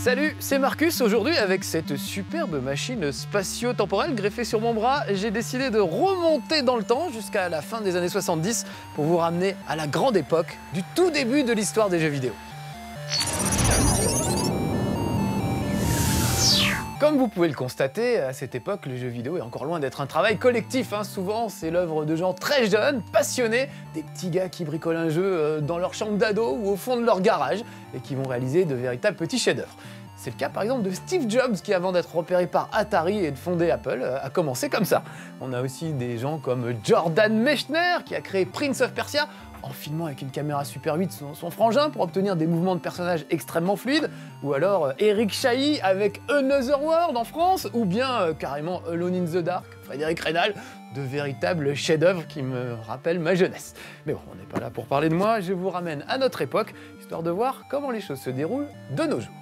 Salut, c'est Marcus. Aujourd'hui, avec cette superbe machine spatio-temporelle greffée sur mon bras, j'ai décidé de remonter dans le temps jusqu'à la fin des années 70 pour vous ramener à la grande époque du tout début de l'histoire des jeux vidéo. Comme vous pouvez le constater, à cette époque, le jeu vidéo est encore loin d'être un travail collectif. Souvent, c'est l'œuvre de gens très jeunes, passionnés, des petits gars qui bricolent un jeu dans leur chambre d'ado ou au fond de leur garage et qui vont réaliser de véritables petits chefs-d'œuvre. C'est le cas par exemple de Steve Jobs qui, avant d'être repéré par Atari et de fonder Apple, a commencé comme ça. On a aussi des gens comme Jordan Mechner qui a créé Prince of Persia en filmant avec une caméra Super 8 son frangin pour obtenir des mouvements de personnages extrêmement fluides, ou alors Eric Chahi avec Another World en France, ou bien carrément Alone in the Dark, Frédéric Reynal, de véritables chefs-d'œuvre qui me rappellent ma jeunesse. Mais bon, on n'est pas là pour parler de moi, je vous ramène à notre époque, histoire de voir comment les choses se déroulent de nos jours.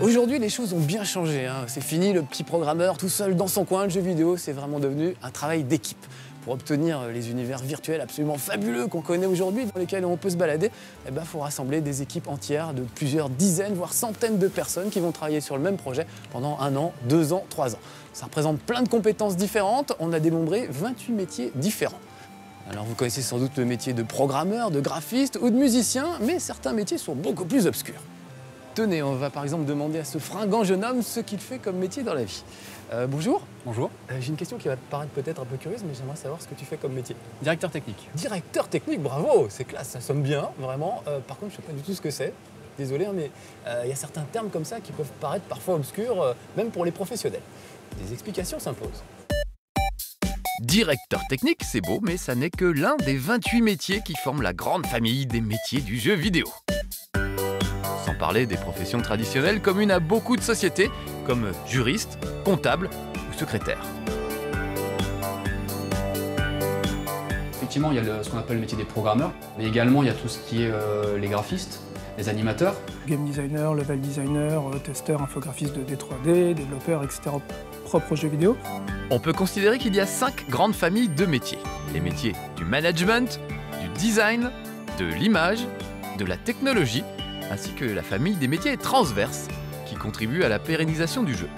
Aujourd'hui, les choses ont bien changé. C'est fini le petit programmeur tout seul dans son coin. Le jeu vidéo, c'est vraiment devenu un travail d'équipe. Pour obtenir les univers virtuels absolument fabuleux qu'on connaît aujourd'hui, dans lesquels on peut se balader, il faut rassembler des équipes entières de plusieurs dizaines, voire centaines de personnes qui vont travailler sur le même projet pendant 1 an, 2 ans, 3 ans. Ça représente plein de compétences différentes. On a dénombré 28 métiers différents. Alors vous connaissez sans doute le métier de programmeur, de graphiste ou de musicien, mais certains métiers sont beaucoup plus obscurs. Tenez, on va par exemple demander à ce fringant jeune homme ce qu'il fait comme métier dans la vie. Bonjour. Bonjour. J'ai une question qui va te paraître peut-être un peu curieuse, mais j'aimerais savoir ce que tu fais comme métier. Directeur technique. Directeur technique, bravo, c'est classe, ça sonne bien, vraiment. Par contre, je ne sais pas du tout ce que c'est. Désolé, mais il y a certains termes comme ça qui peuvent paraître parfois obscurs, même pour les professionnels. Des explications s'imposent. Directeur technique, c'est beau, mais ça n'est que l'un des 28 métiers qui forment la grande famille des métiers du jeu vidéo. Sans parler des professions traditionnelles communes à beaucoup de sociétés, comme juriste, comptable ou secrétaire. Effectivement, il y a ce qu'on appelle le métier des programmeurs, mais également il y a tout ce qui est les graphistes, les animateurs. Game designer, level designer, testeur, infographiste de D3D, développeur, etc. propre aux jeux vidéo. On peut considérer qu'il y a 5 grandes familles de métiers. Les métiers du management, du design, de l'image, de la technologie, ainsi que la famille des métiers transverses qui contribuent à la pérennisation du jeu.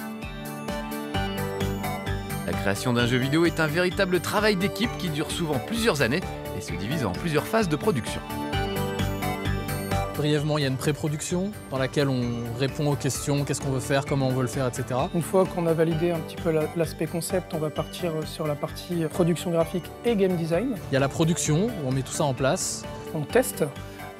La création d'un jeu vidéo est un véritable travail d'équipe qui dure souvent plusieurs années et se divise en plusieurs phases de production. Brièvement, il y a une pré-production dans laquelle on répond aux questions, qu'est-ce qu'on veut faire, comment on veut le faire, etc. Une fois qu'on a validé un petit peu l'aspect concept, on va partir sur la partie production graphique et game design. Il y a la production, où on met tout ça en place. On teste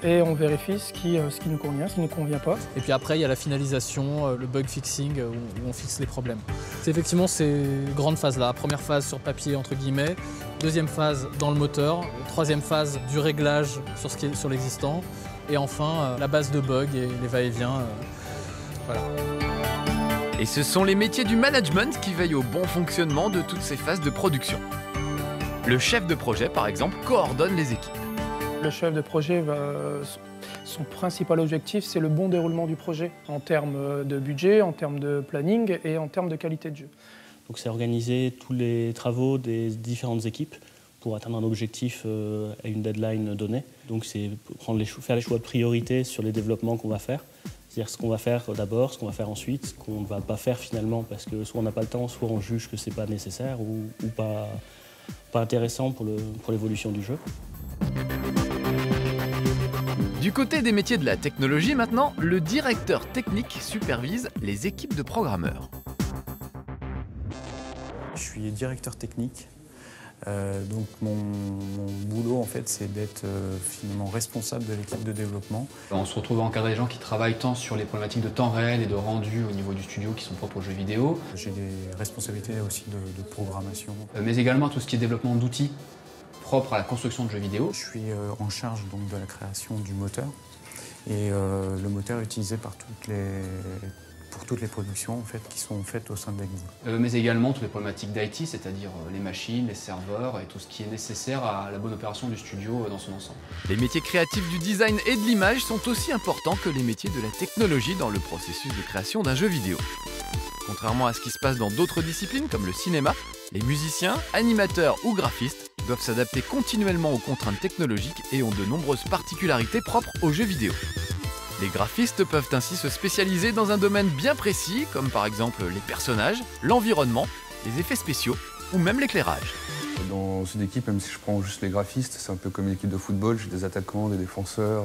et on vérifie ce qui nous convient, ce qui ne nous convient pas. Et puis après, il y a la finalisation, le bug fixing, où on fixe les problèmes. C'est effectivement ces grandes phases-là. Première phase sur papier, entre guillemets. Deuxième phase dans le moteur. Troisième phase du réglage sur l'existant. Et enfin, la base de bugs et les va-et-vient. Voilà. Et ce sont les métiers du management qui veillent au bon fonctionnement de toutes ces phases de production. Le chef de projet, par exemple, coordonne les équipes. Le chef de projet, son principal objectif, c'est le bon déroulement du projet, en termes de budget, en termes de planning et en termes de qualité de jeu. Donc c'est organiser tous les travaux des différentes équipes pour atteindre un objectif à une deadline donnée. Donc c'est faire les choix de priorité sur les développements qu'on va faire. C'est-à-dire ce qu'on va faire d'abord, ce qu'on va faire ensuite, ce qu'on ne va pas faire finalement parce que soit on n'a pas le temps, soit on juge que ce n'est pas nécessaire ou pas intéressant pour l'évolution du jeu. Du côté des métiers de la technologie maintenant, le directeur technique supervise les équipes de programmeurs. Je suis directeur technique. Donc mon boulot en fait c'est d'être finalement responsable de l'équipe de développement. On se retrouve à encadrer des gens qui travaillent tant sur les problématiques de temps réel et de rendu au niveau du studio qui sont propres aux jeux vidéo. J'ai des responsabilités aussi de programmation. Mais également tout ce qui est développement d'outils propres à la construction de jeux vidéo. Je suis en charge donc de la création du moteur et le moteur est utilisé pour toutes les productions en fait, qui sont faites au sein de l'EGMO. Mais également toutes les problématiques d'IT, c'est-à-dire les machines, les serveurs et tout ce qui est nécessaire à la bonne opération du studio dans son ensemble. Les métiers créatifs du design et de l'image sont aussi importants que les métiers de la technologie dans le processus de création d'un jeu vidéo. Contrairement à ce qui se passe dans d'autres disciplines comme le cinéma, les musiciens, animateurs ou graphistes doivent s'adapter continuellement aux contraintes technologiques et ont de nombreuses particularités propres aux jeux vidéo. Les graphistes peuvent ainsi se spécialiser dans un domaine bien précis, comme par exemple les personnages, l'environnement, les effets spéciaux ou même l'éclairage. Dans cette équipe, même si je prends juste les graphistes, c'est un peu comme une équipe de football, j'ai des attaquants, des défenseurs,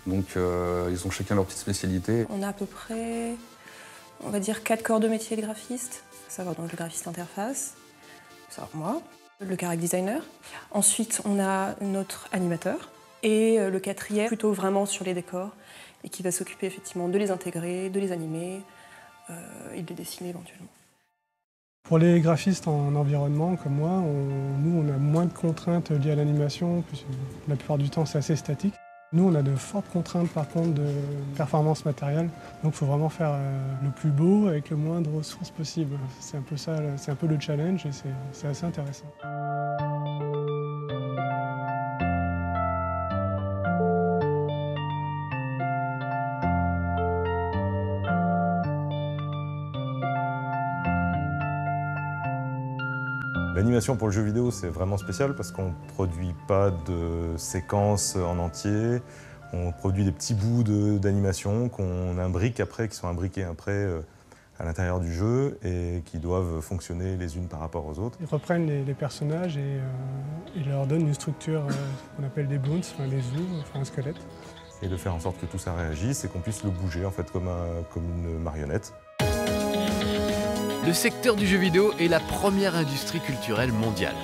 donc ils ont chacun leur petite spécialité. On a à peu près, on va dire, 4 corps de métier de graphiste, à savoir donc le graphiste interface, à savoir moi, le character designer. Ensuite, on a notre animateur et le quatrième, plutôt vraiment sur les décors, et qui va s'occuper effectivement de les intégrer, de les animer et de les dessiner éventuellement. Pour les graphistes en environnement comme moi, nous on a moins de contraintes liées à l'animation, la plupart du temps c'est assez statique. Nous on a de fortes contraintes par contre de performance matérielle, donc il faut vraiment faire le plus beau avec le moins de ressources possible. C'est un peu ça, c'est un peu le challenge et c'est assez intéressant. L'animation pour le jeu vidéo, c'est vraiment spécial parce qu'on ne produit pas de séquences en entier, on produit des petits bouts d'animation qu'on imbrique après, qui sont imbriqués après à l'intérieur du jeu et qui doivent fonctionner les unes par rapport aux autres. Ils reprennent les personnages et ils leur donnent une structure qu'on appelle des bones, enfin des os, enfin un squelette. Et de faire en sorte que tout ça réagisse et qu'on puisse le bouger en fait comme une marionnette. Le secteur du jeu vidéo est la première industrie culturelle mondiale.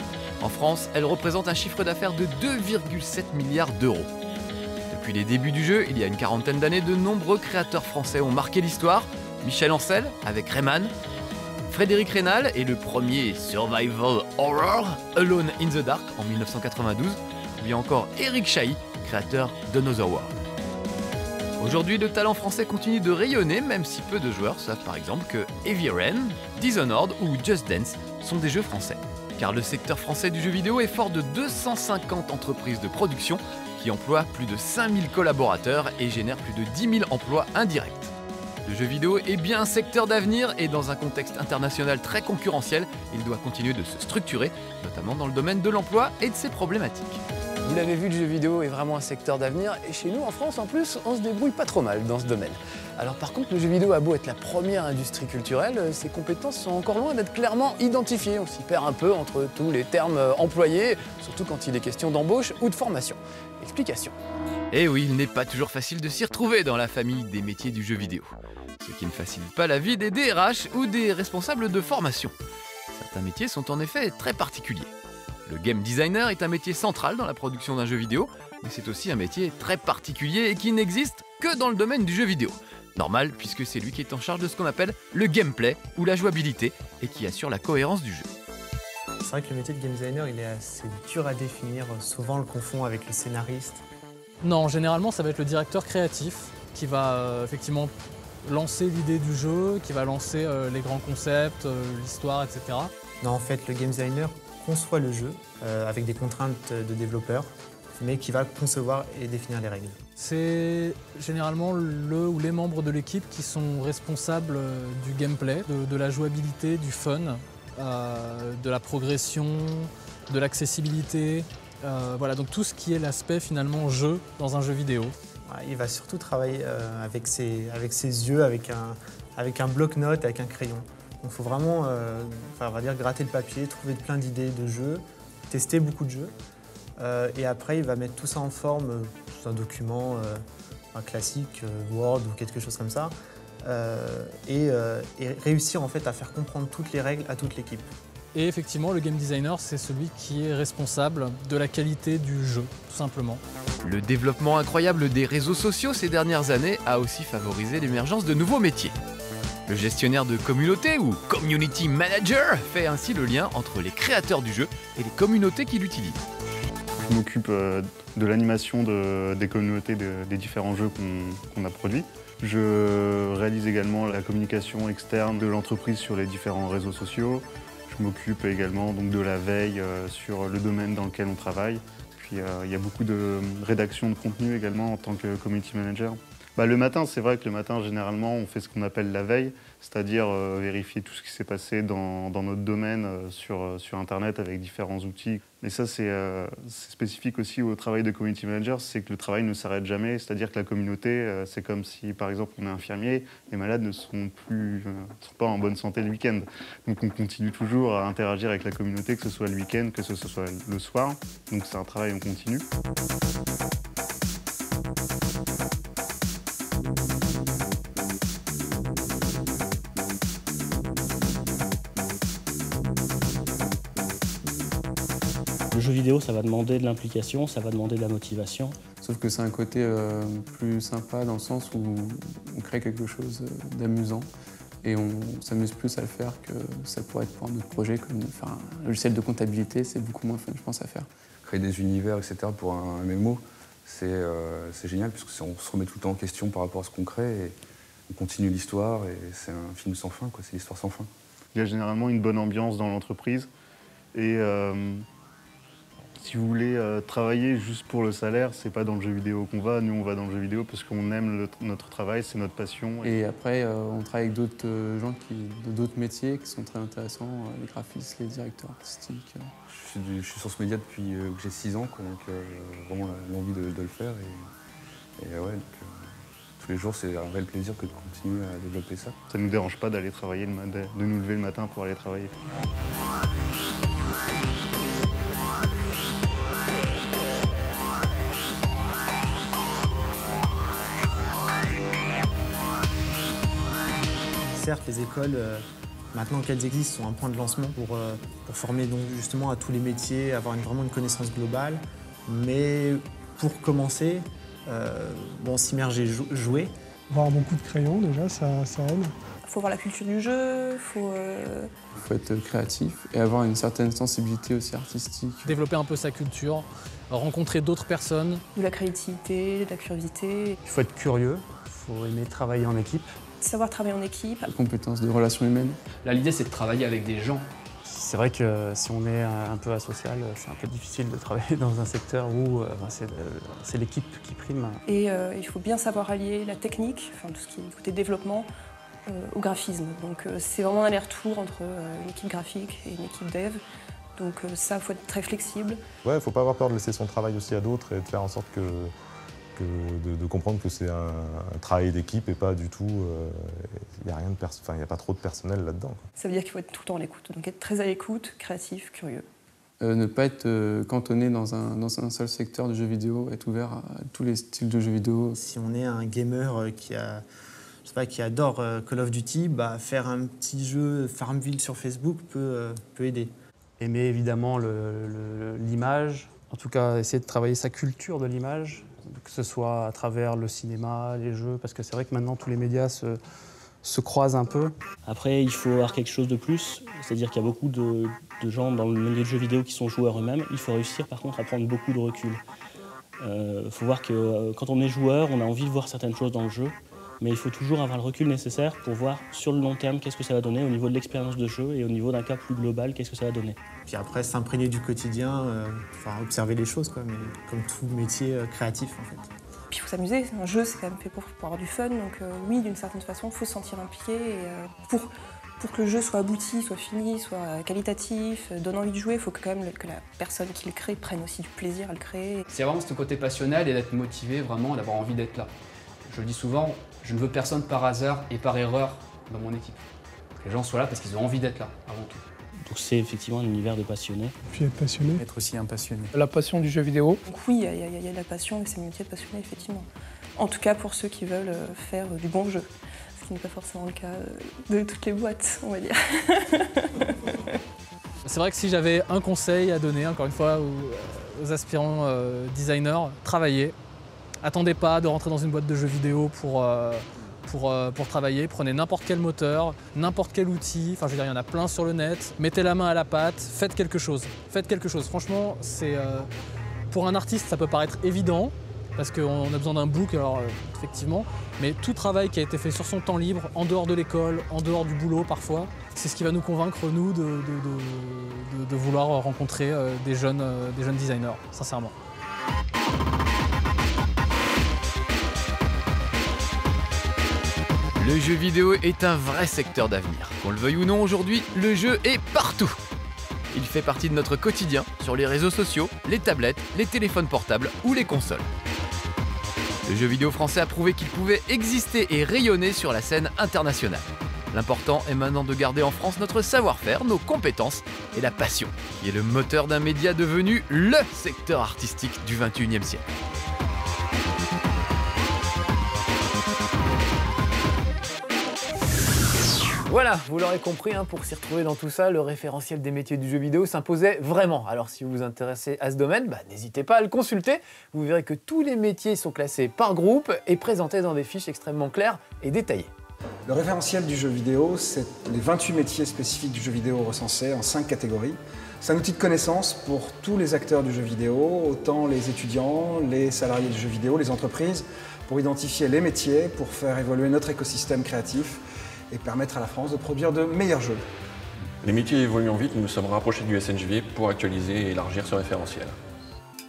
En France, elle représente un chiffre d'affaires de 2,7 milliards d'euros. Depuis les débuts du jeu, il y a une quarantaine d'années, de nombreux créateurs français ont marqué l'histoire. Michel Ancel avec Rayman, Frédéric Reynal et le premier survival horror Alone in the Dark en 1992, ou bien encore Eric Chahi, créateur d'Another World. Aujourd'hui, le talent français continue de rayonner, même si peu de joueurs savent par exemple que Heavy Rain, Dishonored ou Just Dance sont des jeux français. Car le secteur français du jeu vidéo est fort de 250 entreprises de production qui emploient plus de 5000 collaborateurs et génèrent plus de 10 000 emplois indirects. Le jeu vidéo est bien un secteur d'avenir et dans un contexte international très concurrentiel, il doit continuer de se structurer, notamment dans le domaine de l'emploi et de ses problématiques. Vous l'avez vu, le jeu vidéo est vraiment un secteur d'avenir et chez nous en France en plus, on se débrouille pas trop mal dans ce domaine. Alors par contre, le jeu vidéo a beau être la première industrie culturelle, ses compétences sont encore loin d'être clairement identifiées. On s'y perd un peu entre tous les termes employés, surtout quand il est question d'embauche ou de formation. Explication. Et oui, il n'est pas toujours facile de s'y retrouver dans la famille des métiers du jeu vidéo. Ce qui ne facilite pas la vie des DRH ou des responsables de formation. Certains métiers sont en effet très particuliers. Le game designer est un métier central dans la production d'un jeu vidéo, mais c'est aussi un métier très particulier et qui n'existe que dans le domaine du jeu vidéo. Normal, puisque c'est lui qui est en charge de ce qu'on appelle le gameplay ou la jouabilité et qui assure la cohérence du jeu. C'est vrai que le métier de game designer, il est assez dur à définir. Souvent, on le confond avec le scénariste. Non, généralement, ça va être le directeur créatif qui va effectivement lancer l'idée du jeu, qui va lancer les grands concepts, l'histoire, etc. Non, en fait, le game designer conçoit le jeu avec des contraintes de développeurs, mais qui va concevoir et définir les règles. C'est généralement le ou les membres de l'équipe qui sont responsables du gameplay, de la jouabilité, du fun, de la progression, de l'accessibilité. Voilà, donc tout ce qui est l'aspect finalement jeu dans un jeu vidéo. Il va surtout travailler avec ses yeux, avec un bloc-notes, avec un crayon. Donc il faut vraiment on va dire, gratter le papier, trouver plein d'idées de jeux, tester beaucoup de jeux. Et après, il va mettre tout ça en forme sous un document classique, Word ou quelque chose comme ça, et réussir en fait à faire comprendre toutes les règles à toute l'équipe. Et effectivement, le game designer, c'est celui qui est responsable de la qualité du jeu, tout simplement. Le développement incroyable des réseaux sociaux ces dernières années a aussi favorisé l'émergence de nouveaux métiers. Le gestionnaire de communauté ou community manager fait ainsi le lien entre les créateurs du jeu et les communautés qui l'utilisent. Je m'occupe de l'animation des communautés des différents jeux qu'on a produits. Je réalise également la communication externe de l'entreprise sur les différents réseaux sociaux. Je m'occupe également donc, de la veille sur le domaine dans lequel on travaille. Puis il y a beaucoup de rédaction de contenu également en tant que community manager. Le matin, c'est vrai que le matin, généralement, on fait ce qu'on appelle la veille, c'est-à-dire vérifier tout ce qui s'est passé dans notre domaine sur Internet avec différents outils. Et ça, c'est spécifique aussi au travail de community manager, c'est que le travail ne s'arrête jamais, c'est-à-dire que la communauté, c'est comme si, par exemple, on est infirmier, les malades ne sont pas en bonne santé le week-end. Donc on continue toujours à interagir avec la communauté, que ce soit le week-end, que ce soit le soir. Donc c'est un travail en continu. Le jeu vidéo, ça va demander de l'implication, ça va demander de la motivation. Sauf que c'est un côté plus sympa dans le sens où on crée quelque chose d'amusant et on s'amuse plus à le faire que ça pourrait être pour un autre projet comme faire un logiciel de comptabilité, c'est beaucoup moins fun, je pense, à faire. Créer des univers, etc. pour un MMO, c'est génial puisqu'on se remet tout le temps en question par rapport à ce qu'on crée et on continue l'histoire et c'est un film sans fin, quoi. C'est l'histoire sans fin. Il y a généralement une bonne ambiance dans l'entreprise et si vous voulez travailler juste pour le salaire, c'est pas dans le jeu vidéo qu'on va. Nous, on va dans le jeu vidéo parce qu'on aime notre travail, c'est notre passion. Et après, on travaille avec d'autres gens d'autres métiers qui sont très intéressants, les graphistes, les directeurs artistiques. Je suis sur ce média depuis que j'ai 6 ans, quoi, donc vraiment l'envie de le faire. Et ouais, donc, tous les jours, c'est un réel plaisir que de continuer à développer ça. Ça ne nous dérange pas d'aller travailler, de nous lever le matin pour aller travailler. Certes, les écoles, maintenant qu'elles existent, sont un point de lancement pour former donc justement à tous les métiers, avoir vraiment une connaissance globale. Mais pour commencer, s'immerger, jouer. Avoir beaucoup de crayons, déjà, ça aide. Il faut avoir la culture du jeu, il faut être créatif et avoir une certaine sensibilité aussi artistique. Développer un peu sa culture, rencontrer d'autres personnes. De la créativité, de la curiosité. Il faut être curieux, il faut aimer travailler en équipe. Savoir travailler en équipe. La compétence de relations humaines. Là, l'idée, c'est de travailler avec des gens. C'est vrai que si on est un peu asocial, c'est un peu difficile de travailler dans un secteur où c'est l'équipe qui prime. Et il faut bien savoir allier la technique, enfin tout ce qui est côté développement, au graphisme. Donc c'est vraiment un aller-retour entre une équipe graphique et une équipe dev. Donc ça, il faut être très flexible. Ouais, il ne faut pas avoir peur de laisser son travail aussi à d'autres et de faire en sorte de comprendre que c'est un travail d'équipe et pas du tout, il n'y a pas trop de personnel là-dedans. Ça veut dire qu'il faut être tout le temps à l'écoute, donc être très à l'écoute, créatif, curieux. Ne pas être cantonné dans un seul secteur du jeu vidéo, être ouvert à tous les styles de jeux vidéo. Si on est un gamer qui adore Call of Duty, faire un petit jeu Farmville sur Facebook peut aider. Aimer évidemment l'image, en tout cas essayer de travailler sa culture de l'image, que ce soit à travers le cinéma, les jeux, parce que c'est vrai que maintenant tous les médias se croisent un peu. Après, il faut avoir quelque chose de plus, c'est-à-dire qu'il y a beaucoup de gens dans le milieu de jeux vidéo qui sont joueurs eux-mêmes. Il faut réussir par contre à prendre beaucoup de recul. Il faut voir que quand on est joueur, on a envie de voir certaines choses dans le jeu, mais il faut toujours avoir le recul nécessaire pour voir sur le long terme qu'est-ce que ça va donner au niveau de l'expérience de jeu et au niveau d'un cas plus global, qu'est-ce que ça va donner. Puis après, s'imprégner du quotidien, observer les choses, mais comme tout métier créatif en fait. Puis il faut s'amuser, un jeu c'est quand même fait pour avoir du fun, donc oui, d'une certaine façon, il faut se sentir impliqué. Et, pour que le jeu soit abouti, soit fini, soit qualitatif, donne envie de jouer, il faut quand même que la personne qui le crée prenne aussi du plaisir à le créer. C'est vraiment ce côté passionnel et d'être motivé, vraiment, d'avoir envie d'être là. Je le dis souvent, je ne veux personne par hasard et par erreur dans mon équipe. Que les gens soient là parce qu'ils ont envie d'être là, avant tout. Donc c'est effectivement un univers de passionnés. Puis être passionné. Être aussi un passionné. La passion du jeu vidéo. Donc oui, il y a de la passion et c'est mon métier de passionné, effectivement. En tout cas pour ceux qui veulent faire du bon jeu. Ce qui n'est pas forcément le cas de toutes les boîtes, on va dire. C'est vrai que si j'avais un conseil à donner, encore une fois, aux aspirants designers, travaillez. Attendez pas de rentrer dans une boîte de jeux vidéo pour travailler. Prenez n'importe quel moteur, n'importe quel outil. Enfin, je veux dire, il y en a plein sur le net. Mettez la main à la pâte, faites quelque chose. Faites quelque chose. Franchement, pour un artiste, ça peut paraître évident parce qu'on a besoin d'un book, alors effectivement. Mais tout travail qui a été fait sur son temps libre, en dehors de l'école, en dehors du boulot parfois, c'est ce qui va nous convaincre, nous, de vouloir rencontrer des jeunes designers, sincèrement. Le jeu vidéo est un vrai secteur d'avenir. Qu'on le veuille ou non aujourd'hui, le jeu est partout. Il fait partie de notre quotidien, sur les réseaux sociaux, les tablettes, les téléphones portables ou les consoles. Le jeu vidéo français a prouvé qu'il pouvait exister et rayonner sur la scène internationale. L'important est maintenant de garder en France notre savoir-faire, nos compétences et la passion, qui est le moteur d'un média devenu LE secteur artistique du XXIe siècle. Voilà, vous l'aurez compris, hein, pour s'y retrouver dans tout ça, le référentiel des métiers du jeu vidéo s'imposait vraiment. Alors si vous vous intéressez à ce domaine, n'hésitez pas à le consulter. Vous verrez que tous les métiers sont classés par groupe et présentés dans des fiches extrêmement claires et détaillées. Le référentiel du jeu vidéo, c'est les 28 métiers spécifiques du jeu vidéo recensés en 5 catégories. C'est un outil de connaissance pour tous les acteurs du jeu vidéo, autant les étudiants, les salariés du jeu vidéo, les entreprises, pour identifier les métiers, pour faire évoluer notre écosystème créatif et permettre à la France de produire de meilleurs jeux. Les métiers évoluant vite, nous nous sommes rapprochés du SNJV pour actualiser et élargir ce référentiel.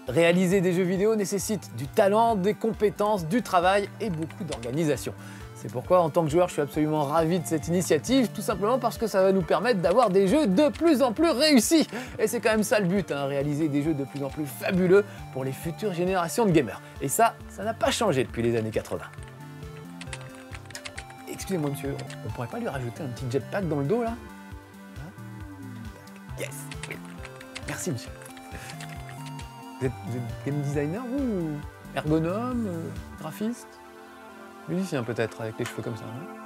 Réaliser des jeux vidéo nécessite du talent, des compétences, du travail et beaucoup d'organisation. C'est pourquoi, en tant que joueur, je suis absolument ravi de cette initiative, tout simplement parce que ça va nous permettre d'avoir des jeux de plus en plus réussis. Et c'est quand même ça le but, hein, réaliser des jeux de plus en plus fabuleux pour les futures générations de gamers. Et ça n'a pas changé depuis les années 80. Excusez-moi monsieur, on pourrait pas lui rajouter un petit jetpack dans le dos là? Yes. Merci monsieur. Vous êtes game designer ou ergonome, graphiste? Musicien peut-être, avec les cheveux comme ça, hein.